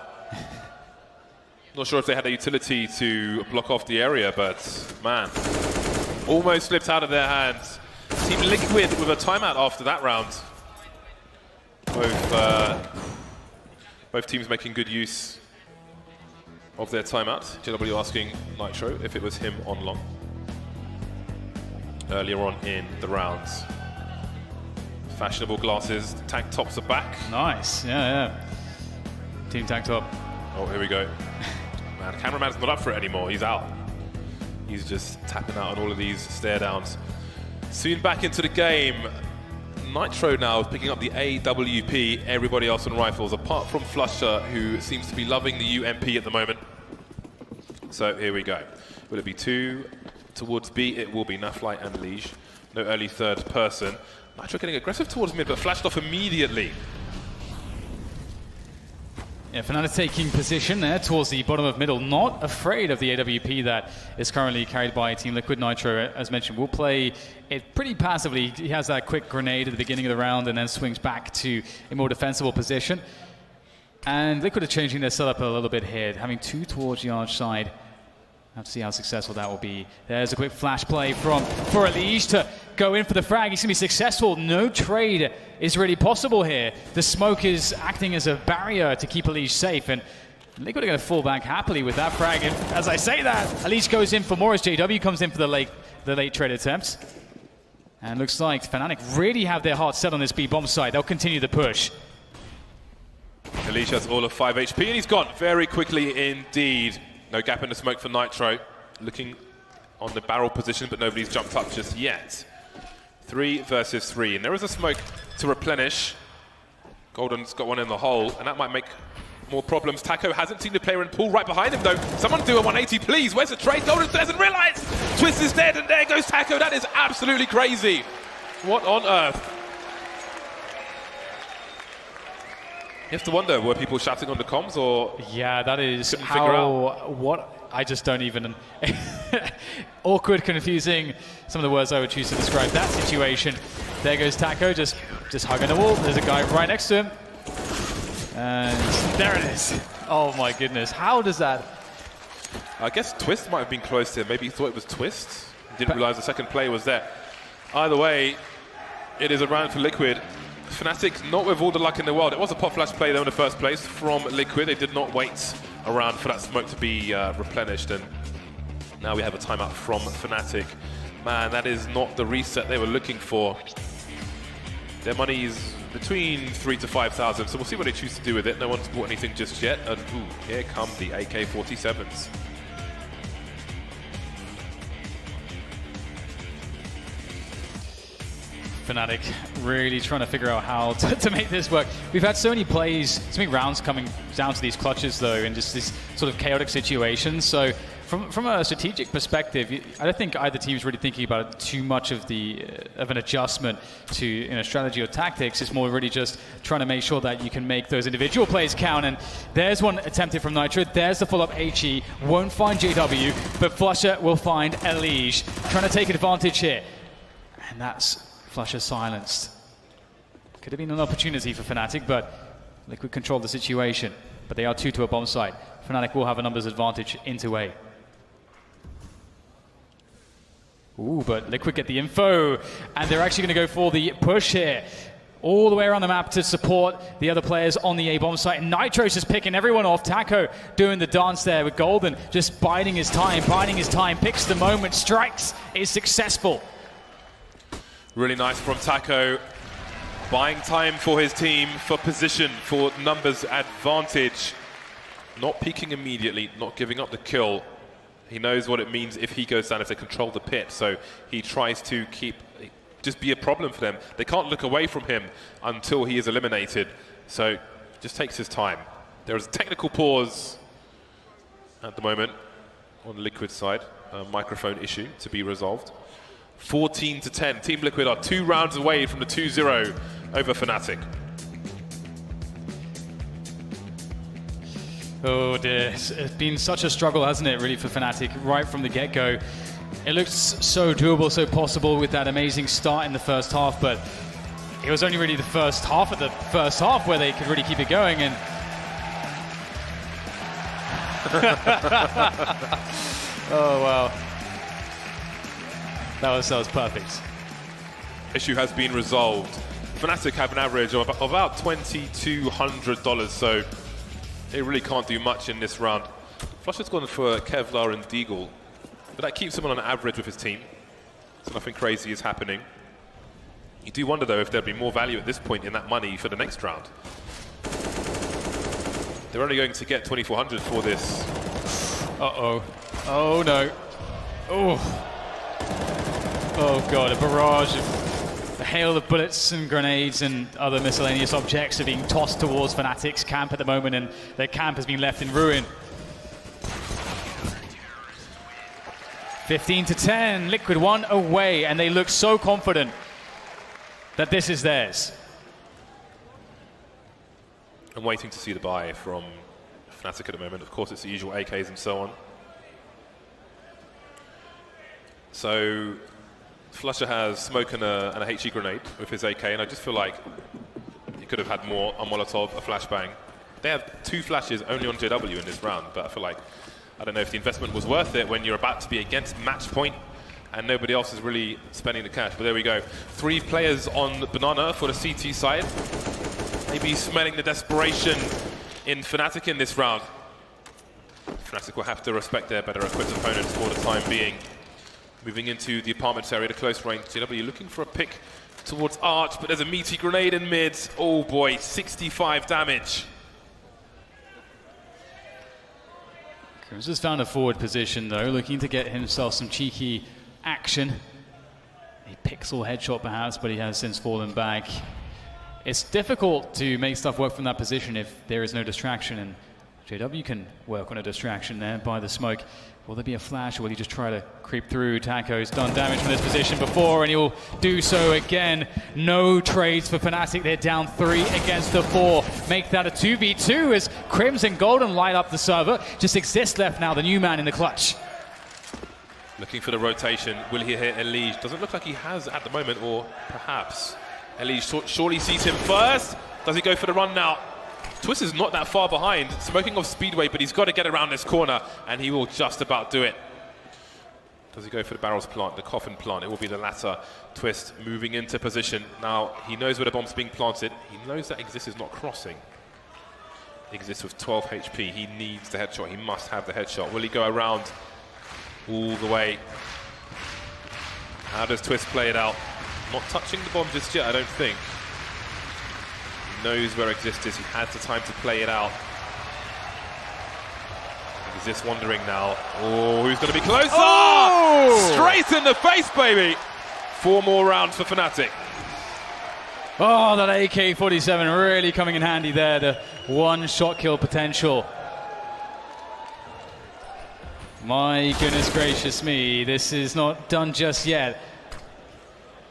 Speaker 1: Not sure if they had a utility to block off the area, but man, almost slipped out of their hands. Team Liquid with a timeout after that round. Both teams making good use of their timeout. JW asking Nitro if it was him on long earlier on in the rounds. Fashionable glasses, tank tops are back.
Speaker 2: Nice, yeah. Team tank top.
Speaker 1: Oh, here we go. Man, cameraman's not up for it anymore. He's out. He's just tapping out on all of these stare downs. Soon back into the game. Nitro now is picking up the AWP. Everybody else on rifles, apart from Flusher, who seems to be loving the UMP at the moment. So here we go. Will it be 2 towards B? It will be Nafly and Elige. No early third person. Nitro getting aggressive towards mid, but flashed off immediately.
Speaker 2: Yeah, Fnatic taking position there towards the bottom of middle, not afraid of the AWP that is currently carried by Team Liquid. Nitro, as mentioned, will play it pretty passively. He has that quick grenade at the beginning of the round and then swings back to a more defensible position. And Liquid are changing their setup a little bit here, having 2 towards yard side. Have to see how successful that will be. There's a quick flash play for Elige to go in for the frag. He's going to be successful. No trade is really possible here. The smoke is acting as a barrier to keep Elige safe, and Liquid are going to fall back happily with that frag. And as I say that, Unleash goes in for more as JW comes in for the late trade attempt. And looks like Fnatic really have their hearts set on this B bomb side. They'll continue the push.
Speaker 1: Unleash has all of 5 HP, and he's gone very quickly indeed. No gap in the smoke for Nitro. Looking on the barrel position, but nobody's jumped up just yet. 3 versus 3, and there is a smoke to replenish. Golden's got one in the hole, and that might make more problems. Taco hasn't seen the player in pool right behind him, though. Someone do a 180, please. Where's the trade? Golden doesn't realize. Twist is dead, and there goes Taco. That is absolutely crazy. What on earth? You have to wonder, were people shouting on the comms, or...
Speaker 2: Yeah, that is
Speaker 1: what
Speaker 2: I just don't even... Awkward, confusing, some of the words I would choose to describe that situation. There goes Taco, just hugging the wall. There's a guy right next to him. And there it is. Oh my goodness, how does that...
Speaker 1: I guess Twist might have been close to him. Maybe he thought it was Twist. Didn't realize the second player was there. Either way, it is a round for Liquid. Fnatic, not with all the luck in the world. It was a pop flash play though in the first place from Liquid. They did not wait around for that smoke to be replenished, and now we have a timeout from Fnatic. Man, that is not the reset they were looking for. Their money is between 3,000 to 5,000, so we'll see what they choose to do with it. No one's bought anything just yet, and ooh, here come the AK-47s.
Speaker 2: Fnatic really trying to figure out how to make this work. We've had so many plays, so many rounds coming down to these clutches though, in just this sort of chaotic situations. So from a strategic perspective, I don't think either team's really thinking about too much of an adjustment to strategy or tactics. It's more really just trying to make sure that you can make those individual plays count. And there's one attempted from Nitro. There's the follow-up HE. Won't find JW, but Flusher will find Elige. Trying to take advantage here. And that's Flusher silenced. Could have been an opportunity for Fnatic, but Liquid controlled the situation. But they are 2 to a bomb site. Fnatic will have a numbers advantage into A. Ooh, but Liquid get the info, and they're actually going to go for the push here. All the way around the map to support the other players on the A bomb site. And Nitro's just picking everyone off. Taco doing the dance there with Golden, just biding his time, picks the moment, strikes, is successful.
Speaker 1: Really nice from Taco, buying time for his team, for position, for numbers advantage. Not peeking immediately, not giving up the kill. He knows what it means if he goes down, if they control the pit. So he tries to just be a problem for them. They can't look away from him until he is eliminated. So just takes his time. There is a technical pause at the moment on the Liquid side. A microphone issue to be resolved. 14 to 10. Team Liquid are 2 rounds away from the 2-0 over Fnatic.
Speaker 2: Oh dear, it's been such a struggle, hasn't it, really, for Fnatic right from the get-go. It looked so doable, so possible with that amazing start in the first half, but it was only really the first half of the first half where they could really keep it going. And oh wow. That was perfect.
Speaker 1: Issue has been resolved. Fnatic have an average of about $2,200, so they really can't do much in this round. Flusher's gone for Kevlar and Deagle, but that keeps him on an average with his team, so nothing crazy is happening. You do wonder, though, if there'd be more value at this point in that money for the next round. They're only going to get 2,400 for this.
Speaker 2: Uh-oh. Oh, no. Oh. Oh god, a barrage of a hail of bullets and grenades and other miscellaneous objects are being tossed towards Fnatic's camp at the moment, and their camp has been left in ruin. 15 to 10, Liquid 1 away, and they look so confident that this is theirs.
Speaker 1: I'm waiting to see the buy from Fnatic at the moment. Of course, it's the usual AKs and so on. So Flusher has smoke and a HE grenade with his AK, and I just feel like he could have had more, a Molotov, a flashbang. They have 2 flashes only on JW in this round, but I feel like, I don't know if the investment was worth it when you're about to be against match point and nobody else is really spending the cash. But there we go. 3 players on Banana for the CT side. Maybe smelling the desperation in Fnatic in this round. Fnatic will have to respect their better equipped opponents for the time being. Moving into the apartments area to close range. JW looking for a pick towards Arch, but there's a meaty grenade in mid. Oh boy, 65 damage.
Speaker 2: Crims has found a forward position though, looking to get himself some cheeky action. A pixel headshot perhaps, but he has since fallen back. It's difficult to make stuff work from that position if there is no distraction, and JW can work on a distraction there by the smoke. Will there be a flash, or will he just try to creep through? Taco's done damage from this position before, and he'll do so again. No trades for Fnatic. They're down 3 against the 4. Make that a 2v2 as Crims and Golden light up the server. Just ECS left now, the new man in the clutch.
Speaker 1: Looking for the rotation. Will he hit Elige? Doesn't look like he has at the moment, or perhaps. Elige surely sees him first. Does he go for the run now? Twist is not that far behind, smoking off Speedway, but he's got to get around this corner, and he will just about do it. Does he go for the barrels plant, the coffin plant? It will be the latter. Twist moving into position. Now, he knows where the bomb's being planted. He knows that ECS is not crossing. ECS with 12 HP. He needs the headshot. He must have the headshot. Will he go around all the way? How does Twist play it out? Not touching the bomb just yet, I don't think. Knows where ECS is. He had the time to play it out. ECS wandering now. Oh, who's going to be closer? Oh! Straight in the face, baby! 4 more rounds for Fnatic.
Speaker 2: Oh, that AK-47 really coming in handy there. The one shot kill potential. My goodness gracious me, this is not done just yet.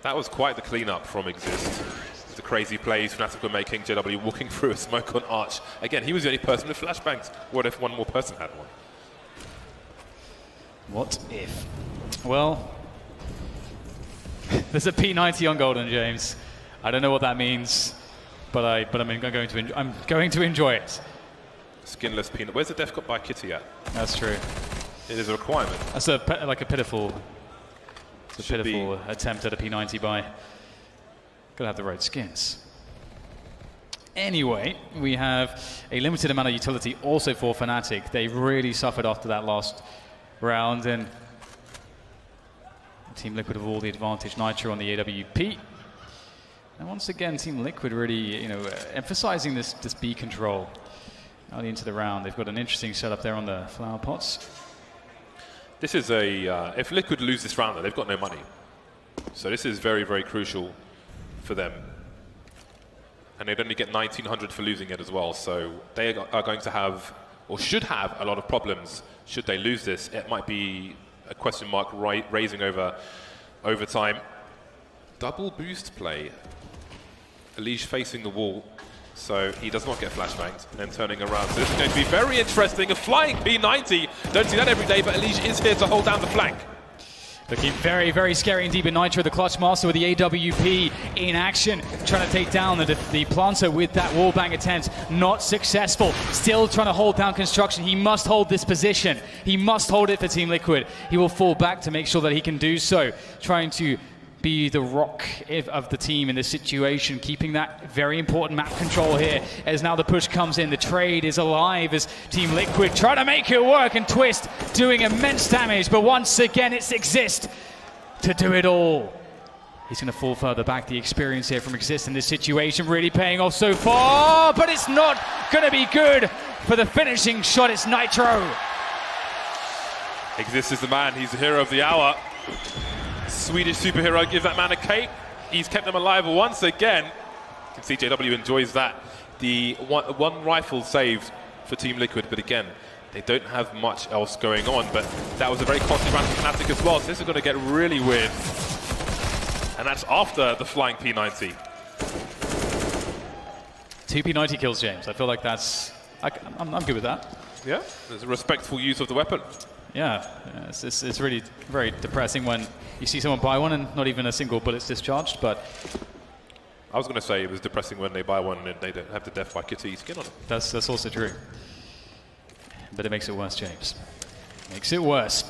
Speaker 1: That was quite the cleanup from ECS. The crazy plays Fnatic were making. JW walking through a smoke on Arch. Again, he was the only person with flashbangs. What if one more person had one?
Speaker 2: What if? Well, there's a P90 on Golden, James. I don't know what that means, but I'm going to enjoy it.
Speaker 1: Skinless peanut. Where's the death got by Kitty at?
Speaker 2: That's true.
Speaker 1: It is a requirement.
Speaker 2: That's like a pitiful. It's a pitiful attempt at a P90 buy. Gotta have the right skins. Anyway, we have a limited amount of utility also for Fnatic. They really suffered after that last round, and Team Liquid have all the advantage. Nitro on the AWP. And once again, Team Liquid really, emphasizing this B control early into the round. They've got an interesting setup there on the flower pots.
Speaker 1: This is a, if Liquid lose this round, they've got no money. So this is very, very crucial for them. And they'd only get 1900 for losing it as well. So they are going to have, or should have, a lot of problems should they lose this. It might be a question mark raising over time. Double boost play. Elige facing the wall, so he does not get flashbanged, and then turning around. So this is going to be very interesting. A flying P90. Don't see that every day, but Elige is here to hold down the flank.
Speaker 2: Looking very, very scary indeed, but Nitro, the clutch master with the AWP in action, trying to take down the planter with that wallbang attempt. Not successful. Still trying to hold down construction. He must hold this position. He must hold it for Team Liquid. He will fall back to make sure that he can do so. Trying to be the rock of the team in this situation, keeping that very important map control here as now the push comes in. The trade is alive as Team Liquid try to make it work, and Twist doing immense damage, but once again it's ECS to do it all. He's going to fall further back. The experience here from ECS in this situation really paying off so far, but it's not going to be good for the finishing shot. It's Nitro.
Speaker 1: ECS is the man. He's the hero of the hour. Swedish superhero, give that man a cape. He's kept them alive once again. You can see JW enjoys that. The one rifle saved for Team Liquid, but again, they don't have much else going on. But that was a very costly round for Fnatic as well, so this is going to get really weird. And that's after the flying P90.
Speaker 2: 2 P90 kills, James. I feel like that's... I'm good with that.
Speaker 1: Yeah, there's a respectful use of the weapon.
Speaker 2: Yeah, it's really very depressing when you see someone buy one and not even a single bullet's discharged, but...
Speaker 1: I was going to say it was depressing when they buy one and they don't have the Death by Kitty skin on it.
Speaker 2: That's also true. But it makes it worse, James. Makes it worse.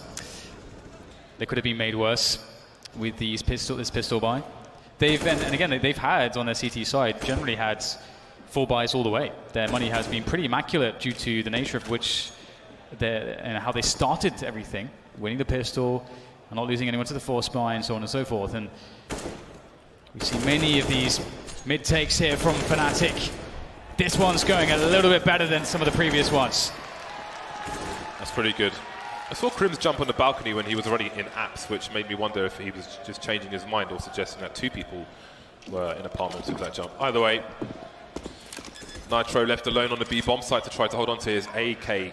Speaker 2: They could have been made worse with this pistol buy. They've had on their CT side generally had full buys all the way. Their money has been pretty immaculate due to the nature of which and how they started everything, winning the pistol, and not losing anyone to the force buy, and so on and so forth. And we see many of these mid takes here from Fnatic. This one's going a little bit better than some of the previous ones.
Speaker 1: That's pretty good. I saw Crims jump on the balcony when he was already in apps, which made me wonder if he was just changing his mind or suggesting that two people were in apartments with that jump. Either way, Nitro left alone on the B bomb site to try to hold on to his AK,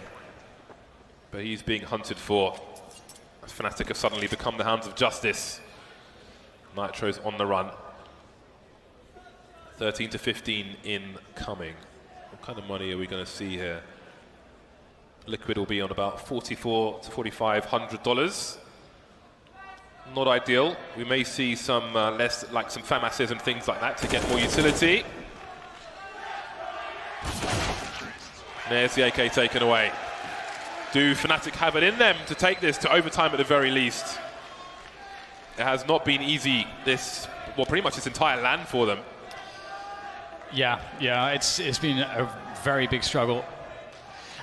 Speaker 1: but he's being hunted for. Fnatic have suddenly become the hounds of justice. Nitro's on the run. 13 to 15 incoming. What kind of money are we going to see here? Liquid will be on about $4,400 to $4,500. Not ideal. We may see some less, like some FAMASs and things like that to get more utility. There's the AK taken away. Do Fnatic have it in them to take this to overtime at the very least? It has not been easy well, pretty much this entire LAN for them.
Speaker 2: Yeah, it's been a very big struggle.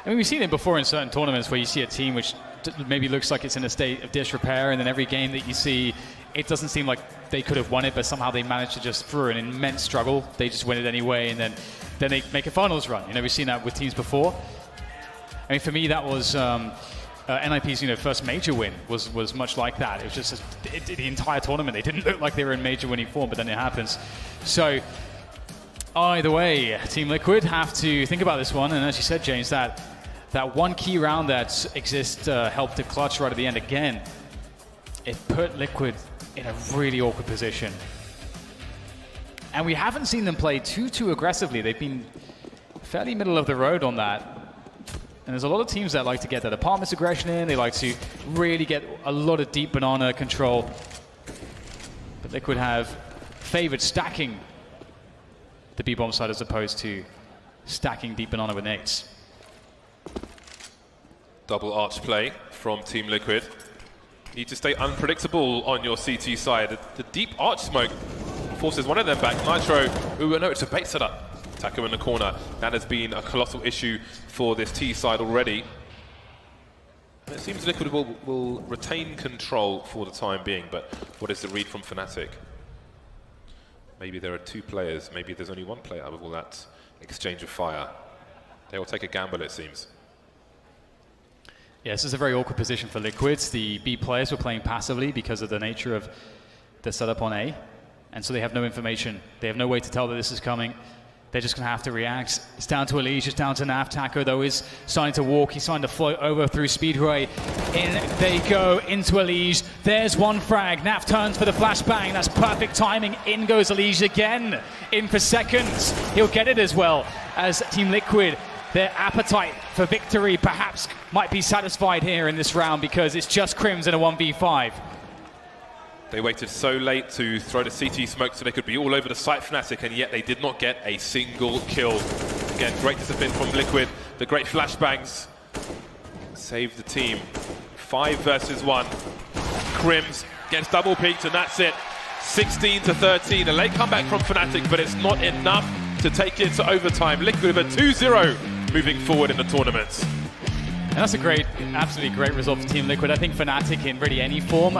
Speaker 2: I mean, we've seen it before in certain tournaments where you see a team which maybe looks like it's in a state of disrepair, and then every game that you see, it doesn't seem like they could have won it, but somehow they managed to just, through an immense struggle, they just win it anyway, and then they make a finals run. You know, we've seen that with teams before. I mean, for me, that was NIP's first major win was much like that. It was just the entire tournament. They didn't look like they were in major winning form, but then it happens. So either way, Team Liquid have to think about this one. And as you said, James, that one key round that exists helped to clutch right at the end again. It put Liquid in a really awkward position. And we haven't seen them play too aggressively. They've been fairly middle of the road on that. And there's a lot of teams that like to get that apartments aggression in. They like to really get a lot of deep banana control. But Liquid have favored stacking the B-bomb side as opposed to stacking deep banana with nades.
Speaker 1: Double arch play from Team Liquid. Need to stay unpredictable on your CT side. The deep arch smoke forces one of them back. Nitro, no, it's a bait setup. Attacker in the corner. That has been a colossal issue for this T side already. It seems Liquid will retain control for the time being, but what is the read from Fnatic? Maybe there are two players, maybe there's only one player with all that exchange of fire. They will take a gamble, it seems.
Speaker 2: Yeah, this is a very awkward position for Liquid. The B players were playing passively because of the nature of the setup on A, and so they have no information. They have no way to tell that this is coming. They're just going to have to react. It's down to Elise, it's down to Nav. Taco, though, is starting to walk. He's starting to float over through Speedway. In they go into Elise. There's one frag. Nav turns for the flashbang. That's perfect timing. In goes Elise again. In for seconds. He'll get it as well as Team Liquid. Their appetite for victory perhaps might be satisfied here in this round because it's just Crims in a 1v5.
Speaker 1: They waited so late to throw the CT smoke so they could be all over the site, Fnatic, and yet they did not get a single kill. Again, great discipline from Liquid. The great flashbangs saved the team. 5 versus 1. Crims gets double peaked, and that's it. 16 to 13. A late comeback from Fnatic, but it's not enough to take it to overtime. Liquid with a 2-0 moving forward in the tournament.
Speaker 2: And that's a absolutely great result for Team Liquid. I think Fnatic in really any form